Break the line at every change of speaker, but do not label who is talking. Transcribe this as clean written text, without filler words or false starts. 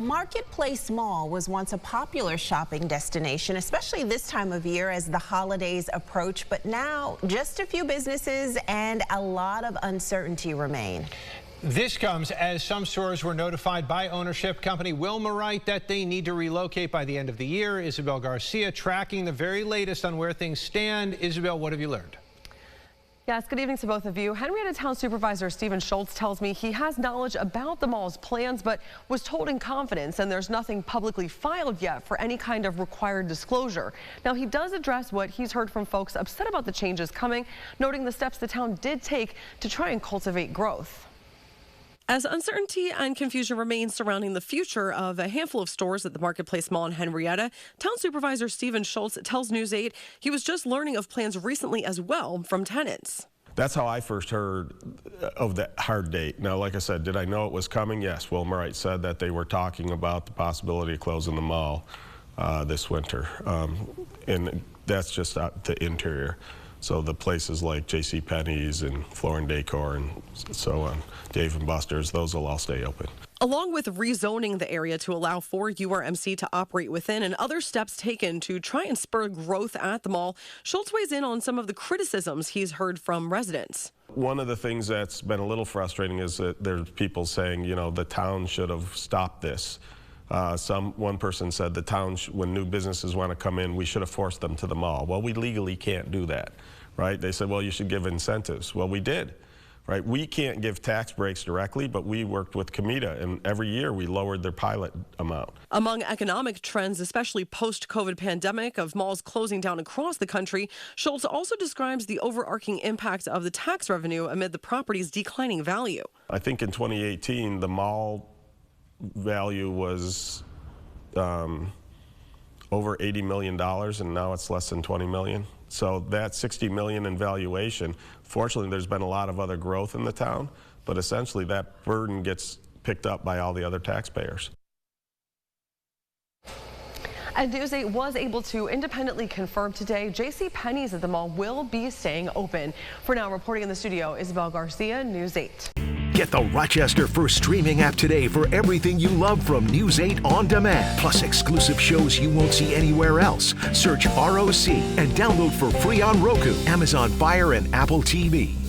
Marketplace Mall was once a popular shopping destination, especially this time of year as the holidays approach. But now just a few businesses and a lot of uncertainty remain.
This comes as some stores were notified by ownership company Wilmerite that they need to relocate by the end of the year. Isabel Garcia tracking the very latest on where things stand. Isabel, what have you learned?
Yes, good evening to both of you. Henrietta Town Supervisor Stephen Schultz tells me he has knowledge about the mall's plans, but was told in confidence, and there's nothing publicly filed yet for any kind of required disclosure. Now, he does address what he's heard from folks upset about the changes coming, noting the steps the town did take to try and cultivate growth. As uncertainty and confusion remains surrounding the future of a handful of stores at the Marketplace Mall in Henrietta, Town Supervisor Stephen Schultz tells News 8 he was just learning of plans recently as well from tenants.
That's how I first heard of the hard date. Now, like I said, did I know it was coming? Yes. Wilmerite said that they were talking about the possibility of closing the mall this winter. And that's just the interior. So the places like JCPenney's and Floor & Decor and so on, Dave & Buster's, those will all stay open.
Along with rezoning the area to allow for URMC to operate within and other steps taken to try and spur growth at the mall, Schultz weighs in on some of the criticisms he's heard from residents.
One of the things that's been a little frustrating is that there's people saying, you know, the town should have stopped this. One person said the town, when new businesses want to come in, we should have forced them to the mall. Well, we legally can't do that, right? They said, well, you should give incentives. Well, we did, right? We can't give tax breaks directly, but we worked with Comida, and every year we lowered their pilot amount. Among
economic trends, especially post-COVID pandemic of malls closing down across the country, Schultz also describes the overarching impact of the tax revenue amid the property's declining value.
I think in 2018, the mall value was over $80 million, and now it's less than $20 million. So that $60 million in valuation, fortunately there's been a lot of other growth in the town, but essentially that burden gets picked up by all the other taxpayers.
And News 8 was able to independently confirm today JCPenney's at the mall will be staying open. For now, reporting in the studio, Isabel Garcia, News 8.
Get the Rochester First streaming app today for everything you love from News 8 on demand. Plus exclusive shows you won't see anywhere else. Search ROC and download for free on Roku, Amazon Fire, and Apple TV.